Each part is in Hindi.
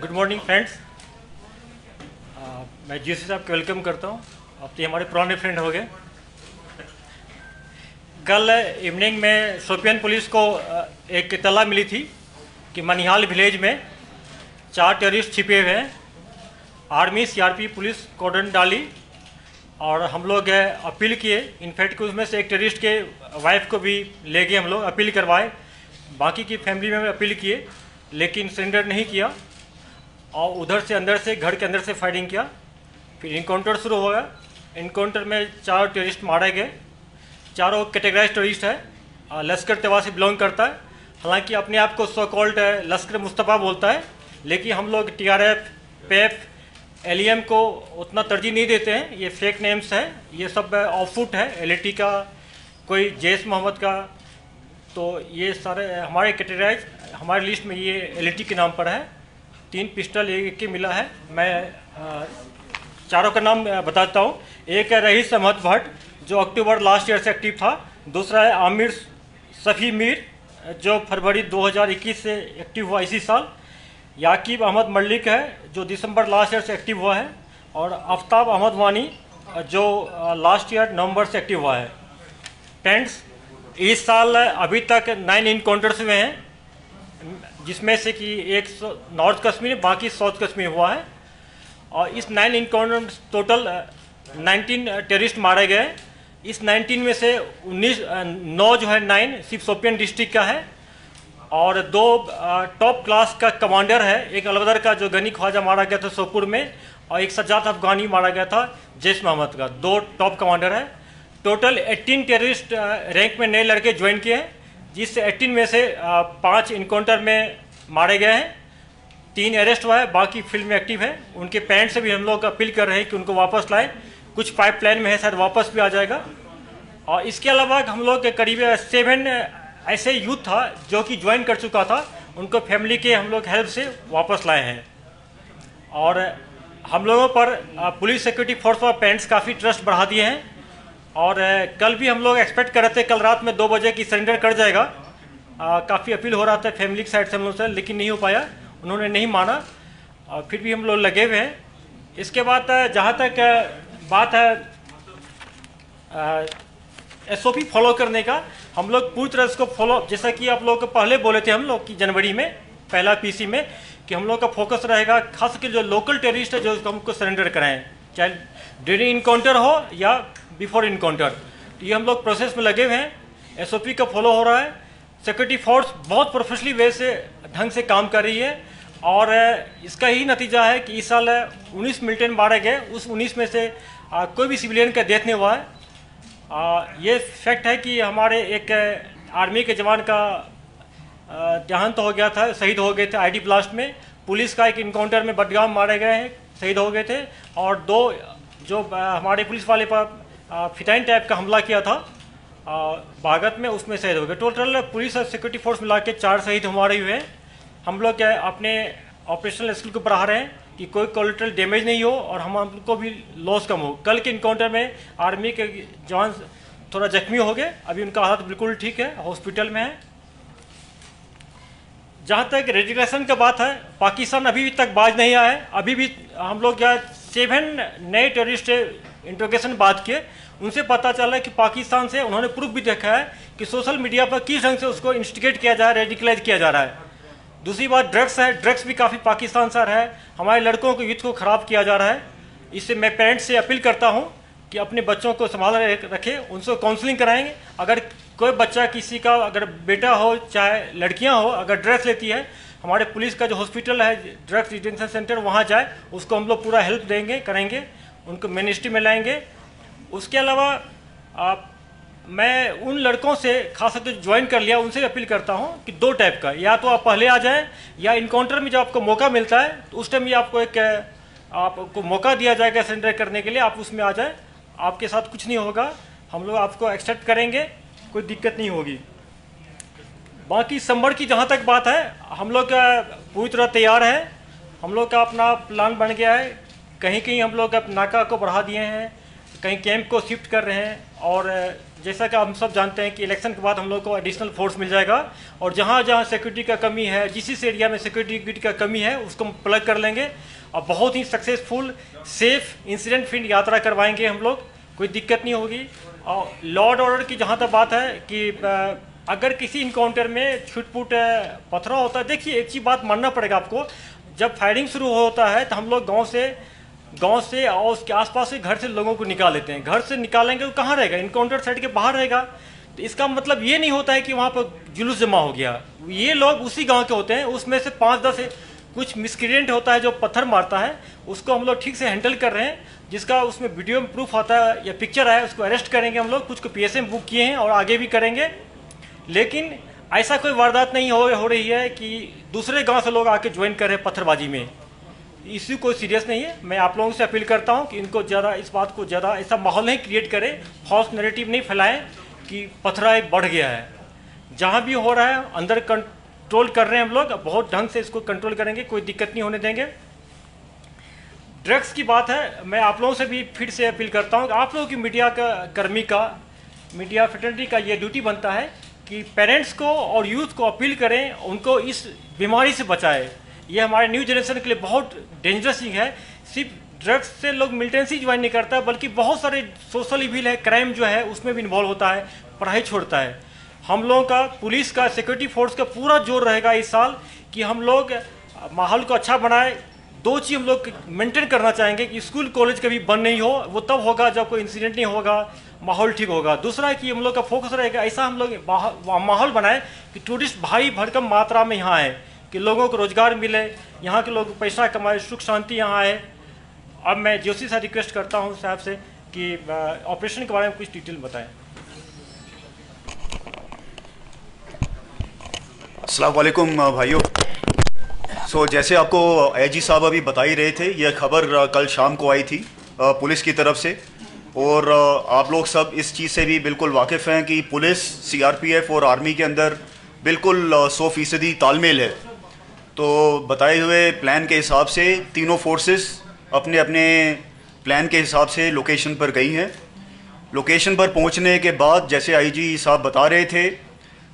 Good morning friends. मैं जीसी साहब को वेलकम करता हूँ। अब तो हमारे पुराने फ्रेंड हो गए। कल इवनिंग में शोपियान पुलिस को एक इत्तला मिली थी कि मनिहाल विलेज में 4 टेररिस्ट छिपे हुए हैं। आर्मी सीआरपी पुलिस कॉर्डन डाली और हम लोग अपील किए। इनफैक्ट उसमें से एक टेररिस्ट के वाइफ को भी ले गए, हम लोग अपील करवाए। बाकी की फैमिली में अपील किए लेकिन सरेंडर नहीं किया और उधर से अंदर से घर के अंदर से फायरिंग किया। फिर इनकाउंटर शुरू हो गया। इनकाउंटर में 4 टेररिस्ट मारे गए। चारों कैटेगराइज टेररिस्ट है, लश्कर तैयबा से बिलोंग करता है। हालांकि अपने आप को सो कॉल्ड लश्कर मुस्तफ़ा बोलता है, लेकिन हम लोग टीआरएफ, पेप, एलईएम को उतना तरजीह नहीं देते हैं। ये फेक नेम्स हैं, ये सब ऑफुट है एलईटी का, कोई जैश मोहम्मद का। तो ये सारे हमारे कैटेगराइज, हमारे लिस्ट में ये एलईटी के नाम पर है। 3 पिस्टल एक के मिला है। मैं चारों का नाम बताता हूँ। एक है रईस अहमद भट्ट जो अक्टूबर लास्ट ईयर से एक्टिव था। दूसरा है आमिर सफ़ी मीर जो फरवरी 2021 से एक्टिव हुआ इसी साल। याकीब अहमद मलिक है जो दिसंबर लास्ट ईयर से एक्टिव हुआ है। और आफ्ताब अहमद वानी जो लास्ट ईयर नवंबर से एक्टिव हुआ है। फ्रेंड्स, इस साल अभी तक 9 इनकाउंटर्स हुए हैं, जिसमें से कि एक नॉर्थ कश्मीर, बाकी साउथ कश्मीर हुआ है। और इस 9 इनकाउंटर टोटल 19 टेररिस्ट मारे गए। इस 19 में से 9 जो है 9 सिर्फ शोपियान डिस्ट्रिक्ट का है। और 2 टॉप क्लास का कमांडर है। एक अलवदर का जो गनी ख्वाजा मारा गया था सोपुर में, और एक सज्जाद अफगानी मारा गया था जैश मोहम्मद का। 2 टॉप कमांडर है। टोटल 18 टेररिस्ट रैंक में नए लड़के ज्वाइन किए हैं, जिससे 18 में से 5 इनकाउंटर में मारे गए हैं, 3 अरेस्ट हुआ है, बाकी फील्ड में एक्टिव है। उनके पेरेंट्स से भी हम लोग अपील कर रहे हैं कि उनको वापस लाएं। कुछ पाइपलाइन में है, शायद वापस भी आ जाएगा। और इसके अलावा हम लोग करीब 7 ऐसे यूथ था जो कि ज्वाइन कर चुका था, उनको फैमिली के हम लोग हेल्प से वापस लाए हैं। और हम लोगों पर पुलिस सिक्योरिटी फोर्स और पेरेंट्स काफ़ी ट्रस्ट बढ़ा दिए हैं। और कल भी हम लोग एक्सपेक्ट कर रहे थे कल रात में 2 बजे की सरेंडर कर जाएगा। काफ़ी अपील हो रहा था फैमिली की साइड से हम लोग से, लेकिन नहीं हो पाया, उन्होंने नहीं माना। और फिर भी हम लोग लगे हुए हैं। इसके बाद जहाँ तक बात है एसओपी फॉलो करने का, हम लोग पूरी तरह इसको फॉलो, जैसा कि आप लोग पहले बोले थे हम लोग कि जनवरी में पहला पीसी में कि हम लोग का फोकस रहेगा खास कर जो लोकल टेररिस्ट है जो हमको सरेंडर कराएं, चाहे ड्यूरिंग इनकाउंटर हो या बिफोर इनकाउंटर। तो ये हम लोग प्रोसेस में लगे हुए हैं। एसओपी का फॉलो हो रहा है। सिक्योरिटी फोर्स बहुत प्रोफेशनली वे से ढंग से काम कर रही है। और इसका ही नतीजा है कि इस साल 19 मिलिटेंट मारे गए। उस 19 में से कोई भी सिविलियन का डेथ नहीं हुआ है। ये फैक्ट है कि हमारे एक आर्मी के जवान का देहांत हो गया था, शहीद हो गए थे आईडी ब्लास्ट में। पुलिस का एक इनकाउंटर में बडगाम मारे गए हैं, शहीद हो गए थे। और 2 जो हमारे पुलिस वाले पर फिटाइन टाइप का हमला किया था बागत में, उसमें शहीद हो गए। टोटल पुलिस और सिक्योरिटी फोर्स मिला के 4 शहीद हमारे हुए हैं। हम लोग अपने ऑपरेशनल स्किल को बढ़ा रहे हैं कि कोई कोलेटरल डैमेज नहीं हो और हमको भी लॉस कम हो। कल के इनकाउंटर में आर्मी के जवान थोड़ा जख्मी हो गए, अभी उनका हालत बिल्कुल ठीक है, हॉस्पिटल में है। जहाँ तक रेडिकेशन का बात है, पाकिस्तान अभी तक बाज नहीं आया है। अभी भी हम लोग 7 नए टेररिस्ट इंट्रोगेशन बात किए, उनसे पता चला है कि पाकिस्तान से उन्होंने प्रूफ भी देखा है कि सोशल मीडिया पर किस ढंग से उसको इंस्टिगेट किया जा रहा है, रेडिकलाइज किया जा रहा है। दूसरी बात ड्रग्स है। ड्रग्स भी काफ़ी पाकिस्तान से है। हमारे लड़कों को यूथ को ख़राब किया जा रहा है। इससे मैं पेरेंट्स से अपील करता हूं कि अपने बच्चों को संभाल रखें, उनसे काउंसलिंग कराएंगे। अगर कोई बच्चा, किसी का अगर बेटा हो चाहे लड़कियां हो, अगर ड्रग्स लेती है, हमारे पुलिस का जो हॉस्पिटल है ड्रग्स डिटेंशन सेंटर, वहाँ जाए, उसको हम लोग पूरा हेल्प देंगे, करेंगे, उनको मिनिस्ट्री में लाएंगे। उसके अलावा मैं उन लड़कों से खास तौर ज्वाइन कर लिया, उनसे अपील करता हूं कि 2 टाइप का, या तो आप पहले आ जाएं या इनकाउंटर में जब आपको मौका मिलता है तो उस टाइम भी आपको आपको मौका दिया जाएगा सरेंडर करने के लिए, आप उसमें आ जाएं। आपके साथ कुछ नहीं होगा, हम लोग आपको एक्सेप्ट करेंगे, कोई दिक्कत नहीं होगी। बाकी समर की जहाँ तक बात है, हम लोग पूरी तरह तैयार है। हम लोग का अपना प्लान बन गया है। कहीं कहीं हम लोग नाका को बढ़ा दिए हैं, कहीं कैंप को शिफ्ट कर रहे हैं और जैसा कि हम सब जानते हैं कि इलेक्शन के बाद हम लोग को एडिशनल फोर्स मिल जाएगा और जहाँ जहाँ सिक्योरिटी का कमी है, जिस एरिया में सिक्योरिटी का कमी है उसको हम प्लग कर लेंगे और बहुत ही सक्सेसफुल सेफ इंसिडेंट फ्री यात्रा करवाएंगे हम लोग, कोई दिक्कत नहीं होगी। और लॉ एंड ऑर्डर की जहाँ तक बात है कि अगर किसी इनकाउंटर में छुटपुट पथरा होता है, देखिए एक चीज़ बात मानना पड़ेगा आपको, जब फायरिंग शुरू होता है तो हम लोग गांव से और उसके आसपास के घर से लोगों को निकाल लेते हैं। घर से निकालेंगे तो कहाँ रहेगा, इनकाउंटर साइड के बाहर रहेगा। तो इसका मतलब ये नहीं होता है कि वहाँ पर जुलूस जमा हो गया, ये लोग उसी गाँव के होते हैं, उसमें से 5-10 कुछ मिसक्रिएंट होता है जो पत्थर मारता है, उसको हम लोग ठीक से हैंडल कर रहे हैं, जिसका उसमें वीडियो में प्रूफ आता है या पिक्चर है, उसको अरेस्ट करेंगे हम लोग, कुछ को PSA में बुक किए हैं और आगे भी करेंगे। लेकिन ऐसा कोई वारदात नहीं हो रही है कि दूसरे गांव से लोग आके ज्वाइन कर रहे हैं पत्थरबाजी में, इसी कोई सीरियस नहीं है। मैं आप लोगों से अपील करता हूं कि इनको ज़्यादा इस बात को ज़्यादा ऐसा माहौल नहीं क्रिएट करें, फॉल्स नैरेटिव नहीं फैलाएं कि पथराई बढ़ गया है। जहां भी हो रहा है अंदर कंट्रोल कर रहे हैं हम लोग, बहुत ढंग से इसको कंट्रोल करेंगे, कोई दिक्कत नहीं होने देंगे। ड्रग्स की बात है, मैं आप लोगों से भी फिर से अपील करता हूँ कि आप लोगों की मीडिया फ्रेटर्निटी का ये ड्यूटी बनता है कि पेरेंट्स को और यूथ को अपील करें, उनको इस बीमारी से बचाएं। ये हमारे न्यू जनरेशन के लिए बहुत डेंजरस चीज़ है। सिर्फ ड्रग्स से लोग मिलिटेंसी ज्वाइन नहीं करता, बल्कि बहुत सारे सोशल इविल है, क्राइम जो है उसमें भी इन्वॉल्व होता है, पढ़ाई छोड़ता है। हम लोगों का पुलिस का, सिक्योरिटी फोर्स का पूरा जोर रहेगा इस साल कि हम लोग माहौल को अच्छा बनाए। 2 चीज़ हम लोग मेंटेन करना चाहेंगे कि स्कूल कॉलेज कभी बंद नहीं हो, वो तब होगा जब कोई इंसिडेंट नहीं होगा, माहौल ठीक होगा। दूसरा है कि हम लोग का फोकस रहेगा, ऐसा हम लोग माहौल बनाए कि टूरिस्ट भारी भरकम मात्रा में यहाँ आए, कि लोगों को रोजगार मिले, यहाँ के लोग पैसा कमाए, सुख शांति यहाँ आए। अब मैं जोशी से रिक्वेस्ट करता हूँ साहब से कि ऑपरेशन के बारे में कुछ डिटेल बताएं। अस्सलाम वालेकुम भाइयों। जैसे आपको IG साहब अभी बता ही रहे थे, यह खबर कल शाम को आई थी पुलिस की तरफ से, और आप लोग सब इस चीज़ से भी बिल्कुल वाकिफ़ हैं कि पुलिस, CRPF और आर्मी के अंदर बिल्कुल 100% तालमेल है। तो बताए हुए प्लान के हिसाब से तीनों फोर्सेस अपने अपने प्लान के हिसाब से लोकेशन पर गई हैं। लोकेशन पर पहुंचने के बाद जैसे IG साहब बता रहे थे,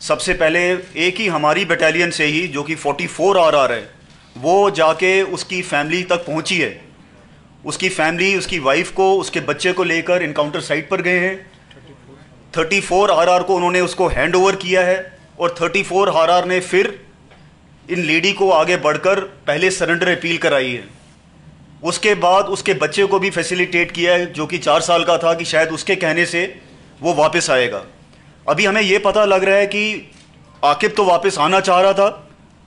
सबसे पहले एक ही हमारी बटालियन से ही जो कि 44 RR है, वो जाके उसकी फैमिली तक पहुंची है। उसकी फैमिली, उसकी वाइफ को, उसके बच्चे को लेकर इनकाउंटर साइट पर गए हैं। 34 RR को उन्होंने उसको हैंड ओवर किया है और 34 RR ने फिर इन लेडी को आगे बढ़कर पहले सरेंडर अपील कराई है। उसके बाद उसके बच्चे को भी फैसिलिटेट किया है जो कि 4 साल का था, कि शायद उसके कहने से वो वापस आएगा। अभी हमें ये पता लग रहा है कि आकिब तो वापस आना चाह रहा था,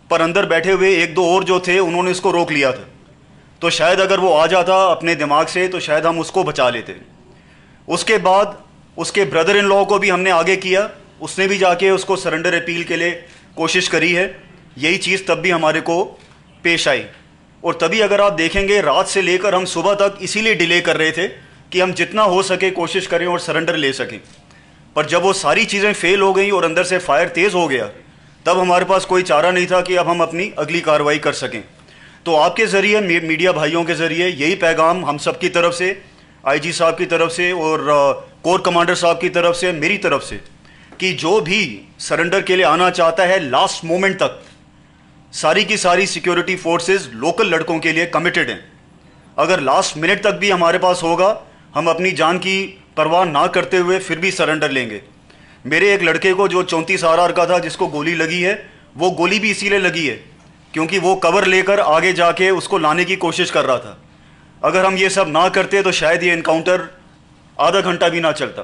पर अंदर बैठे हुए 1-2 और जो थे उन्होंने उसको रोक लिया था। तो शायद अगर वो आ जाता अपने दिमाग से तो शायद हम उसको बचा लेते। उसके बाद उसके ब्रदर इन लॉ को भी हमने आगे किया, उसने भी जाके उसको सरेंडर अपील के लिए कोशिश करी है। यही चीज़ तब भी हमारे को पेश आई, और तभी अगर आप देखेंगे रात से लेकर हम सुबह तक इसीलिए डिले कर रहे थे कि हम जितना हो सके कोशिश करें और सरेंडर ले सकें। पर जब वो सारी चीज़ें फेल हो गई और अंदर से फायर तेज़ हो गया, तब हमारे पास कोई चारा नहीं था कि अब हम अपनी अगली कार्रवाई कर सकें। तो आपके ज़रिए, मीडिया भाइयों के ज़रिए यही पैगाम हम सब की तरफ से, IG साहब की तरफ से और कोर कमांडर साहब की तरफ से, मेरी तरफ से, कि जो भी सरेंडर के लिए आना चाहता है लास्ट मोमेंट तक, सारी की सारी सिक्योरिटी फोर्सेस लोकल लड़कों के लिए कमिटेड हैं। अगर लास्ट मिनट तक भी हमारे पास होगा, हम अपनी जान की परवाह ना करते हुए फिर भी सरेंडर लेंगे। मेरे एक लड़के को जो 34 RR का था, जिसको गोली लगी है, वो गोली भी इसीलिए लगी है क्योंकि वो कवर लेकर आगे जाके उसको लाने की कोशिश कर रहा था। अगर हम ये सब ना करते तो शायद ये इनकाउंटर आधा घंटा भी ना चलता।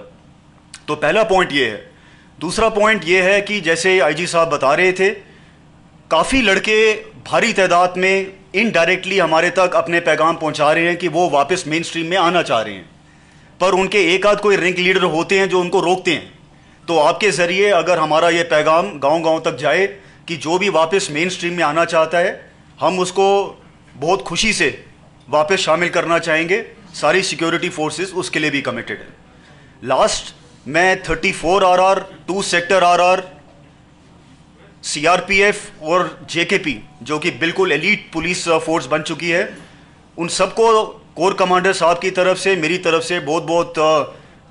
तो पहला पॉइंट ये है। दूसरा पॉइंट ये है कि जैसे IG साहब बता रहे थे, काफ़ी लड़के भारी तादाद में इनडायरेक्टली हमारे तक अपने पैगाम पहुंचा रहे हैं कि वो वापस मेन स्ट्रीम में आना चाह रहे हैं, पर उनके एक आध कोई रिंग लीडर होते हैं जो उनको रोकते हैं। तो आपके ज़रिए अगर हमारा ये पैगाम गांव-गांव तक जाए कि जो भी वापस मेन स्ट्रीम में आना चाहता है, हम उसको बहुत खुशी से वापस शामिल करना चाहेंगे। सारी सिक्योरिटी फोर्सेस उसके लिए भी कमिटेड है। लास्ट मैं 34 RR, 2 सेक्टर RR, CRPF और JKP जो कि बिल्कुल एलीट पुलिस फोर्स बन चुकी है, उन सबको कोर कमांडर साहब की तरफ से, मेरी तरफ से बहुत बहुत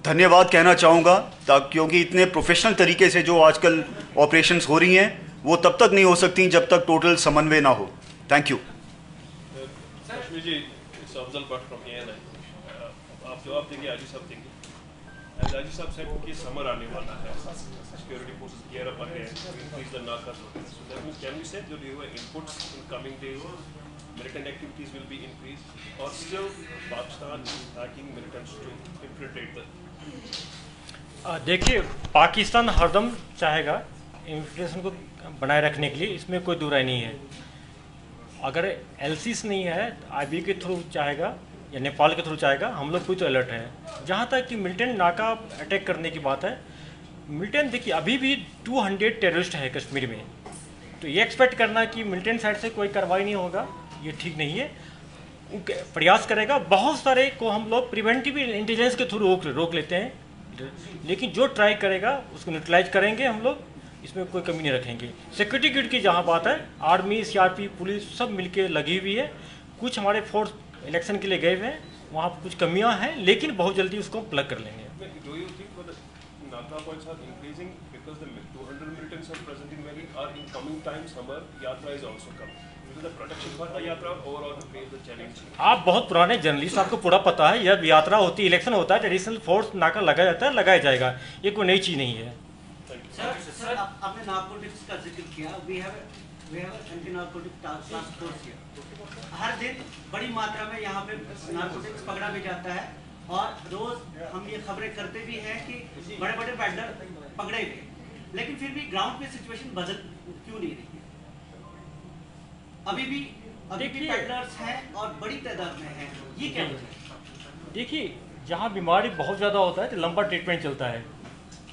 धन्यवाद कहना चाहूँगा, क्योंकि इतने प्रोफेशनल तरीके से जो आजकल ऑपरेशंस हो रही हैं वो तब तक नहीं हो सकती जब तक टोटल समन्वय ना हो। Thank you. Kashmir ji, it's Afzal Bhat from ANI। आप जवाब देंगे आजी साहब देंगे। एज आजी साहब सेड कि समर आने वाला है, security forces gear up again, increase the नाकास। So that means can we say जो inputs in coming days militant activities will be increased, or still Pakistan is backing militants to infiltrate the? देखिए, पाकिस्तान हरदम चाहेगा इन्फ्लेशन को बनाए रखने के लिए, इसमें कोई दो राय नहीं है। अगर LCs नहीं है, IB के थ्रू चाहेगा या नेपाल के थ्रू चाहेगा, हम लोग कोई तो अलर्ट है। जहाँ तक कि मिलिटेंट नाका अटैक करने की बात है, मिलिटेंट देखिए अभी भी 200 टेररिस्ट है कश्मीर में, तो ये एक्सपेक्ट करना कि मिलिटेंट साइड से कोई कार्रवाई नहीं होगा, ये ठीक नहीं है। प्रयास करेगा, बहुत सारे को हम लोग प्रिवेंटिव इंटेलिजेंस के थ्रू रोक लेते हैं, लेकिन जो ट्राई करेगा उसको न्यूट्रलाइज करेंगे हम लोग, इसमें कोई कमी नहीं रखेंगे। सिक्योरिटी गिड की जहाँ बात है, आर्मी, CRP, पुलिस सब मिलके लगी हुई है। कुछ हमारे फोर्स इलेक्शन के लिए गए हुए हैं, वहाँ पर कुछ कमियाँ हैं, लेकिन बहुत जल्दी उसको प्लग कर लेंगे। Naka points are increasing because the 200 militants are present in Mali are in coming time summer yatra is also coming. Because the protection for the yatra overall to face the challenge. आप बहुत पुराने जर्नलिस्ट, आपको पूरा पता है, जब यात्रा होती है, इलेक्शन होता है, ट्रेडिशनल फोर्स नाका लगाया जाता है, लगाया जाएगा, ये कोई नई चीज़ नहीं है। सर आपने नार्कोटिक्स का जिक्र किया, we have anti narcotic task force here. हर दिन बड़ी मात्रा में यहाँ पे नार्कोटिक्स पकड़ा भी जाता है, और रोज हम ये खबरें करते भी हैं कि बड़े बड़े पैडलर पकड़े गए, लेकिन फिर भी ग्राउंड पे सिचुएशन बदल क्यों नहीं रही है? अभी भी पैडलर्स हैं और बड़ी तादाद में हैं, ये क्या वजह है? देखिए, जहाँ बीमारी बहुत ज़्यादा होता है तो लंबा ट्रीटमेंट चलता है,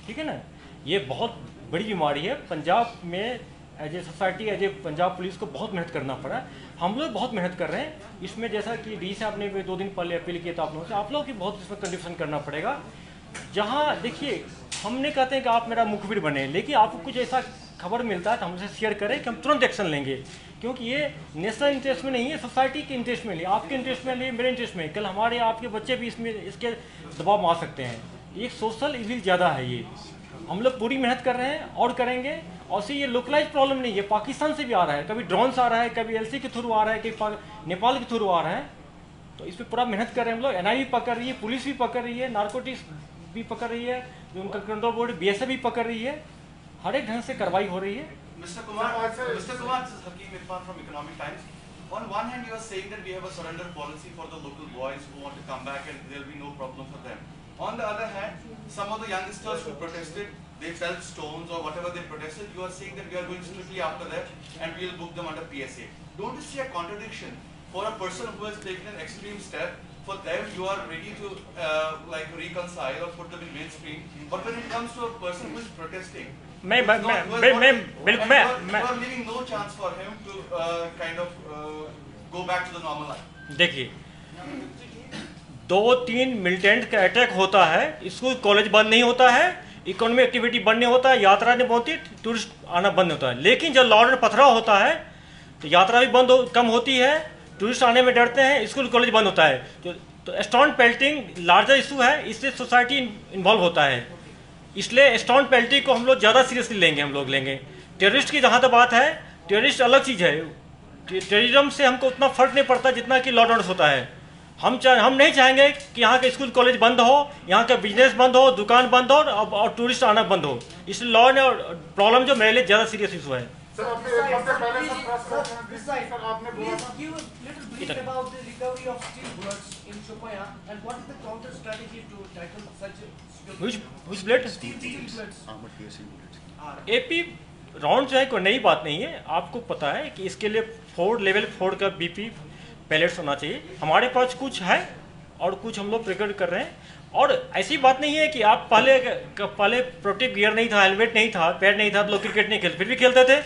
ठीक है ना। ये बहुत बड़ी बीमारी है। पंजाब में as a society, as a Punjab police को बहुत मेहनत करना पड़ा है। हम लोग बहुत मेहनत कर रहे हैं इसमें, जैसा कि डी से आपने 2 दिन पहले अपील किया था आप लोगों से, आप लोग की बहुत इसमें कंडीशन करना पड़ेगा। जहाँ देखिए, हम नहीं कहते हैं कि आप मेरा मुखबिर बने, लेकिन आपको कुछ ऐसा खबर मिलता है तो हमसे शेयर करें कि हम तुरंत एक्शन लेंगे, क्योंकि ये नेशनल इंटरेस्ट में नहीं है, सोसाइटी के इंटरेस्ट में नहीं, आपके इंटरेस्ट में नहीं, मेरे इंटरेस्ट में। कल हमारे आपके बच्चे भी इसमें इसके दबाव में आ सकते हैं। एक सोशल इविल ज़्यादा है ये। हम लोग पूरी मेहनत कर रहे हैं और करेंगे। और से ये लोकलाइज प्रॉब्लम नहीं है, पाकिस्तान से भी आ रहा है, कभी ड्रोन से आ रहा है, कभी LC के थ्रू आ रहा है, कभी नेपाल के थ्रू आ रहा है। तो इस पर पूरा मेहनत कर रहे हैं हम लोग। NI भी पकड़ रही है, पुलिस भी पकड़ रही है, नार्कोटिक्स भी पकड़ रही है, जो उनका कंट्रोल बोर्ड BSF भी पकड़ रही है, हर एक ढंग से कार्रवाई हो रही है। Mr. Kumar, this is Hakeem Irfan from Economic Times. On one hand, you are saying that we have a surrender policy for the local boys who want to come back and there will be no problem for them. On the other hand, some of the youngsters who protested, they felt stones or whatever they protested, you are saying that we are going strictly after that and we will book them under PSA. Don't you see a contradiction? For a person who has taken an extreme step, for them you are ready to reconcile or put them in mainstream. But when it comes to a person who is protesting, मैं you are leaving no chance for him to go back to the normal life. देखिए, 2-3 मिलिटेंट का अटैक होता है, स्कूल कॉलेज बंद नहीं होता है, इकोनॉमिक एक्टिविटी बंद नहीं होता है, यात्रा नहीं होती, टूरिस्ट आना बंद होता है। लेकिन जब लॉ एंड पथराव होता है तो यात्रा भी कम होती है, टूरिस्ट आने में डरते हैं, स्कूल कॉलेज बंद होता है। तो स्टोन पेल्टिंग लार्जर इशू है, इससे सोसाइटी इन्वॉल्व होता है, इसलिए स्टोन पेल्टिंग को हम लोग ज़्यादा सीरियसली लेंगे। हम लोग लेंगे। टेररिस्ट की जहाँ तक बात है, टेररिस्ट अलग चीज़ है। टेररिज्म से हमको उतना फर्क नहीं पड़ता जितना कि लॉ एंड ऑर्डर होता है। हम नहीं चाहेंगे कि यहाँ का स्कूल कॉलेज बंद हो, यहाँ का बिजनेस बंद हो, दुकान बंद हो और टूरिस्ट आना बंद हो। इसलिए लॉ एंड प्रॉब्लम जो मेरे लिए ज़्यादा सीरियस इशू है। सर, आपने एक हफ्ते पहले सर आपने बोला था, Give a little brief about the recovery of steel bullets in Shopaya and what is the counter strategy to tackle such Which bullet? steel bullets? AP round जो है कोई नई बात नहीं है। आपको पता है कि इसके लिए 4 लेवल 4 का BP पैलेट्स होना चाहिए। हमारे पास कुछ है और कुछ हम लोग प्रिपेयर कर रहे हैं। और ऐसी बात नहीं है कि आप पहले प्रोटेक्ट गियर नहीं था, हेलमेट नहीं था, पैड नहीं था तो लोग क्रिकेट नहीं खेलते, फिर भी खेलते थे।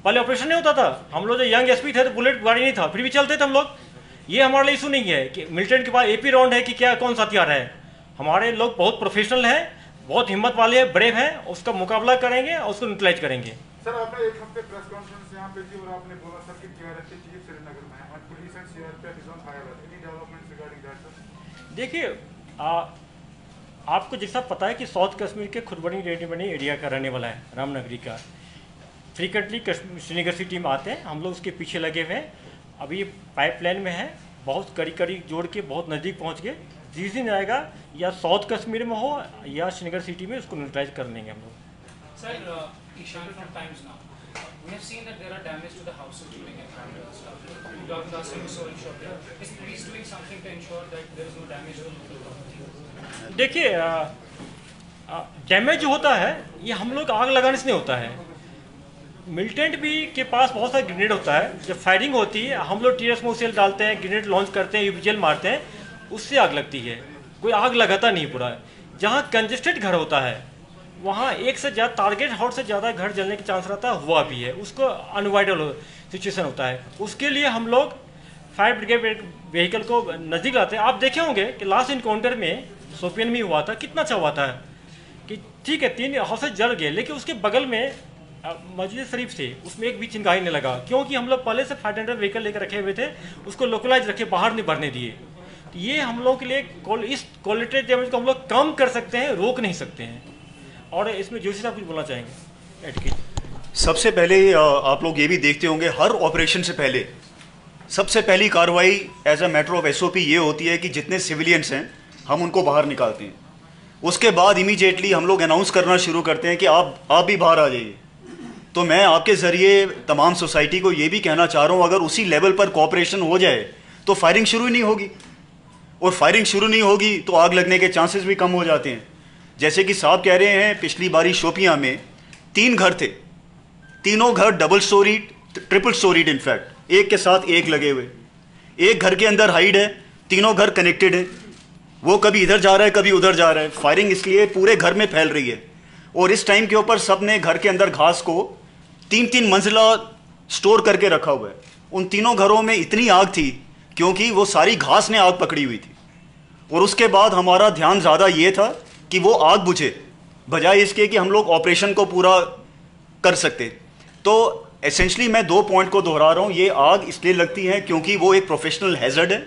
पहले ऑपरेशन नहीं होता था, हम लोग जो यंग SP थे तो बुलेट गाड़ी नहीं था, फिर भी चलते थे हम लोग। ये हमारे लिए इशू नहीं है कि मिलिटेंट के बाद AP राउंड है कि क्या कौन सा हथियार है। हमारे लोग बहुत प्रोफेशनल हैं, बहुत हिम्मत वाले हैं, ब्रेव हैं, उसका मुकाबला करेंगे और उसको न्यूट्रलाइज करेंगे। सर, आपने एक हफ्ते प्रेस कॉन्फ्रेंस यहाँ पे की और आपने बोला सर कि TRF चीफ श्रीनगर में है और police and CRPF is on high alert. Any developments regarding that sir? देखिए, आपको जैसा पता है कि साउथ कश्मीर के खुरबनी रेडीबनी एरिया का रहने वाला है, रामनगरी का। फ्रीक्वेंटली श्रीनगर सिटी में आते हैं, हम लोग उसके पीछे लगे हुए हैं। अभी पाइपलाइन में है, बहुत कड़ी कड़ी जोड़ के बहुत नज़दीक पहुंच गए। जिस दिन आएगा या साउथ कश्मीर में हो या श्रीनगर सिटी में, उसको न्यूट्रलाइज कर लेंगे हम लोग। Sir, Ishan from Times Now. We have seen that there are damage to the houses during encounter and stuff. Dr. Nasir was so ensured there. Is police doing something to ensure that there is no damage to local property? देखिए, डैमेज जो होता है ये हम लोग आग लगाने से नहीं होता है। मिलिटेंट भी के पास बहुत सारा ग्रेनेड होता है। जब फायरिंग होती है हम लोग टीयर स्मोक सेल डालते हैं, ग्रेनेड लॉन्च करते हैं, यूपीजेल मारते हैं, उससे आग लगती है। कोई आग लगाता नहीं पूरा। जहाँ कंजेस्टेड घर होता है वहाँ एक से ज़्यादा टारगेट हॉट से ज़्यादा घर जलने के चांस रहता है, हुआ भी है। उसको अनअवॉइडेबल सिचुएशन होता है। उसके लिए हम लोग फायर ब्रिगेड व्हीकल को नज़दीक लाते हैं। आप देखे होंगे कि लास्ट इनकाउंटर में शोपियन में हुआ था, कितना अच्छा हुआ था कि ठीक है 3 हाउसेज जल गए, लेकिन उसके बगल में मस्जिद शरीफ से उसमें एक भी चिंगारी नहीं लगा, क्योंकि हम लोग पहले से फायर टेंडर व्हीकल लेकर रखे हुए थे, उसको लोकलाइज रखे, बाहर नहीं बढ़ने दिए। तो ये हम लोग के लिए इस क्वालिटी डैमेज को हम लोग कम कर सकते हैं, रोक नहीं सकते हैं। और इसमें जोशी साहब कुछ बोलना चाहेंगे ऐड की? सबसे पहले आप लोग ये भी देखते होंगे, हर ऑपरेशन से पहले सबसे पहली कार्रवाई as a matter of SOP ये होती है कि जितने सिविलियंस हैं हम उनको बाहर निकालते हैं। उसके बाद इमीडिएटली हम लोग अनाउंस करना शुरू करते हैं कि आप भी बाहर आ जाइए। तो मैं आपके ज़रिए तमाम सोसाइटी को ये भी कहना चाह रहा हूँ, अगर उसी लेवल पर कोऑपरेशन हो जाए तो फायरिंग शुरू ही नहीं होगी, और फायरिंग शुरू नहीं होगी तो आग लगने के चांसेस भी कम हो जाते हैं। जैसे कि साहब कह रहे हैं, पिछली बारी शोपियां में 3 घर थे, तीनों घर double storey, triple storeyed, in fact एक के साथ एक लगे हुए। एक घर के अंदर हाइड है, तीनों घर कनेक्टेड है, वो कभी इधर जा रहा है कभी उधर जा रहा है। फायरिंग इसलिए पूरे घर में फैल रही है। और इस टाइम के ऊपर सब ने घर के अंदर घास को 3-3 मंजिला स्टोर करके रखा हुआ है। उन तीनों घरों में इतनी आग थी क्योंकि वो सारी घास ने आग पकड़ी हुई थी। और उसके बाद हमारा ध्यान ज़्यादा ये था कि वो आग बुझे, बजाय इसके कि हम लोग ऑपरेशन को पूरा कर सकते। तो एसेंशली मैं 2 पॉइंट को दोहरा रहा हूँ। ये आग इसलिए लगती है क्योंकि वो एक प्रोफेशनल हैजर्ड है,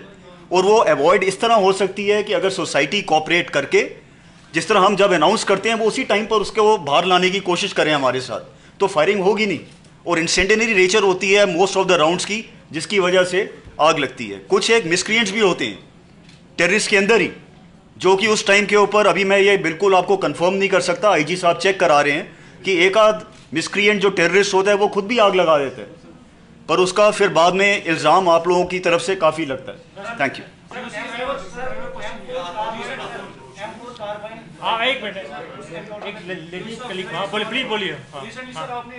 और वो अवॉइड इस तरह हो सकती है कि अगर सोसाइटी कोऑपरेट करके, जिस तरह हम जब अनाउंस करते हैं वो उसी टाइम पर उसके वो बाहर लाने की कोशिश करें हमारे साथ, तो फायरिंग होगी नहीं। और इंसेंटेनरी नेचर होती है मोस्ट ऑफ द राउंड्स की, जिसकी वजह से आग लगती है। कुछ एक मिसक्रिएंट्स भी होते हैं टेररिस्ट के अंदर ही, जो कि उस टाइम के ऊपर अभी मैं ये बिल्कुल आपको कंफर्म नहीं कर सकता, आईजी साहब चेक करा रहे हैं कि एक आध मिसक्रिएंट जो टेररिस्ट होता है वो खुद भी आग लगा देता है, पर उसका फिर बाद में इल्ज़ाम आप लोगों की तरफ से काफ़ी लगता है। Thank you. हाँ एक मिनट, एक लेडीज कलीग, हाँ बोलिए, प्लीज बोलिए। रिसेंटली सर आपने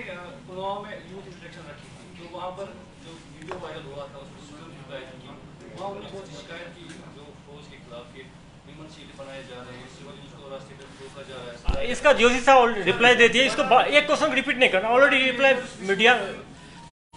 पुलवामा में यूथ इंटरेक्शन रखी, तो वहाँ पर जो वीडियो वायरल हुआ था उसमें स्टूडेंट बताया कि वहाँ उन्होंने बहुत शिकायत की जो फौज के खिलाफ के विमन शीट बनाए जा रहे हैं, सिविल उसको रास्ते पर रोका जा रहा है। इसका जोशी साहब रिप्लाई दे दिए, इसको एक क्वेश्चन रिपीट नहीं करना, already reply media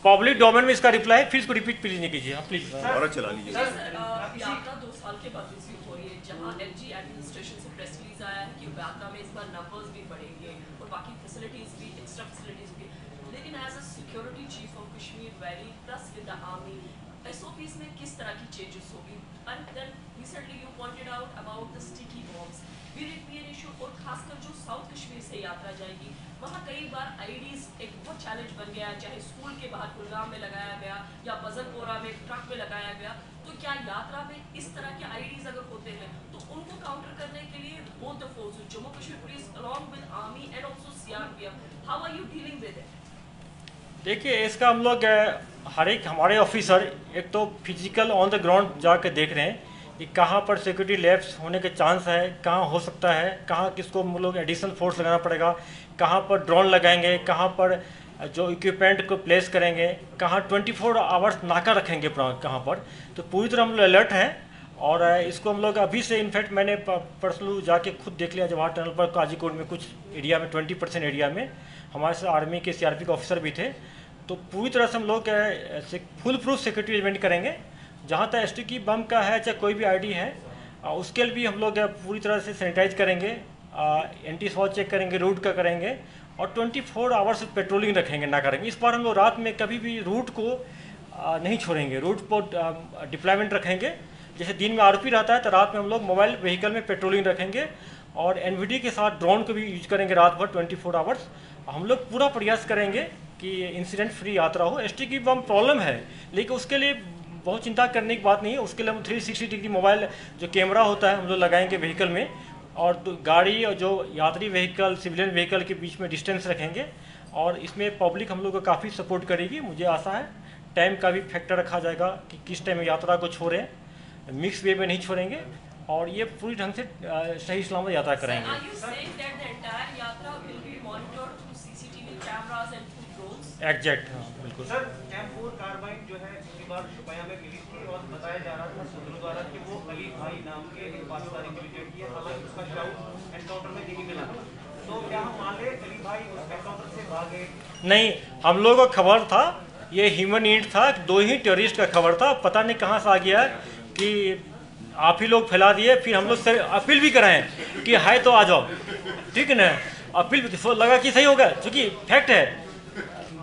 public domain में इसका रिप्लाई, फिर इसको रिपीट प्लीज नहीं कीजिए आप, प्लीज और चला लीजिए। यात्रा 2 साल के बाद रिसीव हो रही है, जहां एलजी एडमिनिस्ट्रेशन से प्रेस रिलीज आया है कि यात्रा में इस बार नंबर्स भी बढ़ेंगे और बाकी फैसिलिटीज भी, एक्स्ट्रा फैसिलिटीज भी। लेकिन as a security chief of Kashmir valley plus with the army, SOPs में किस तरह की चेंजेस होगी? And then recently you pointed out about the sticky bombs, will it be an issue? और खासकर जो साउथ कश्मीर से यात्रा जाएगी वहाँ कई बार आईडीज एक बहुत चैलेंज बन गया, चाहे स्कूल के बाहर कुलगाम में लगाया गया या बजनपोरा में ट्रक में लगाया गया। तो क्या यात्रा में इस तरह के आईडीज अगर होते हैं तो उनको काउंटर करने के लिए both the forces, Jammu Kashmir police along with army and also CRPF, how are you dealing with it? देखिए इसका हम लोग हर एक हमारे ऑफिसर एक तो फिजिकल ऑन द ग्राउंड जाकर देख रहे हैं कि कहाँ पर सिक्योरिटी लैब्स होने के चांस है, कहाँ हो सकता है, कहाँ किसको हम लोग एडिशनल फोर्स लगाना पड़ेगा, कहाँ पर ड्रोन लगाएंगे, कहाँ पर जो इक्विपमेंट को प्लेस करेंगे, कहाँ 24 आवर्स नाका रखेंगे कहाँ पर। तो पूरी तरह हम लोग अलर्ट हैं और इसको हम लोग अभी से, इनफैक्ट मैंने पर्सनल जाके खुद देख लिया जवाहर टनल पर काजीकोट में कुछ एरिया में 20% एरिया में हमारे साथ आर्मी के सीआरपी के ऑफिसर भी थे। तो पूरी तरह से हम लोग फुल प्रूफ सिक्योरिटी अरेंजमेंट करेंगे। जहाँ तक एसटी की बम का है, चाहे कोई भी आईडी है, उसके लिए भी हम लोग पूरी तरह से सैनिटाइज करेंगे, एंटी स्वॉच चेक करेंगे, रूट का करेंगे और 24 आवर्स पेट्रोलिंग रखेंगे, ना करेंगे। इस बार हम लोग रात में कभी भी रूट को नहीं छोड़ेंगे, रूट पर डिप्लॉयमेंट रखेंगे। जैसे दिन में आरोपी रहता है तो रात में हम लोग मोबाइल व्हीकल में पेट्रोलिंग रखेंगे और एनवीडी के साथ ड्रोन को भी यूज करेंगे रात भर 24 आवर्स। हम लोग पूरा प्रयास करेंगे कि इंसिडेंट फ्री यात्रा हो। एसटी की प्रॉब्लम है, लेकिन उसके लिए बहुत चिंता करने की बात नहीं है। उसके लिए हम 360 डिग्री मोबाइल जो कैमरा होता है हम लोग लगाएंगे व्हीकल में, और गाड़ी और जो यात्री व्हीकल सिविलियन व्हीकल के बीच में डिस्टेंस रखेंगे, और इसमें पब्लिक हम लोग को काफ़ी सपोर्ट करेगी। मुझे आशा है टाइम का भी फैक्टर रखा जाएगा कि किस टाइम यात्रा को छोड़ें, मिक्स वे में नहीं छोड़ेंगे, और ये पूरी ढंग से सही सलामत यात्रा कराएंगे। एग्जैक्ट, हाँ बिल्कुल सर। M4 कार्बाइन जो है पिछली बार शुपया में मिली थी और बताया जा रहा था सूत्रों द्वारा कि वो अली भाई नाम के एक पाकिस्तानी मिलिटेंट की है, हालांकि उसका शव एनकाउंटर में नहीं मिला। तो क्या हम मान ले अली भाई उस एनकाउंटर से भागे? नहीं, हम लोगों को खबर था, ये ह्यूमन ईंट था, 2 ही टेररिस्ट का खबर था। पता नहीं कहाँ से आ गया कि आप ही लोग फैला दिए। फिर हम लोग से अपील भी कराएं कि है तो आ जाओ, ठीक है ना। अपील भी लगा कि सही होगा, क्योंकि फैक्ट है।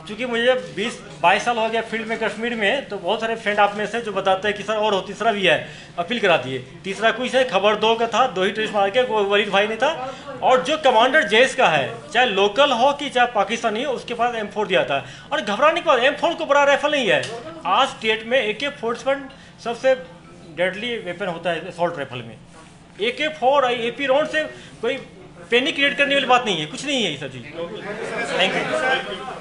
क्योंकि मुझे 20-22 साल हो गया फील्ड में कश्मीर में, तो बहुत सारे फ्रेंड आप में से जो बताते हैं कि सर और हो तीसरा भी है, अपील करा दिए। तीसरा कोई से खबर 2 का था, 2 ही टेररिस्ट मार के, कोई वलीद भाई नहीं था। और जो कमांडर जैश का है, चाहे लोकल हो कि चाहे पाकिस्तानी हो, उसके पास M4 दिया था। और घबराने के बाद M4 को बड़ा राइफल नहीं है। आज स्टेट में AK-47 सबसे डेडली वेपन होता है असॉल्ट राइफल में। AK-4 और AP राउंड से कोई पैनिक क्रिएट करने वाली बात नहीं है, कुछ नहीं है ये सब चीज़। Thank you.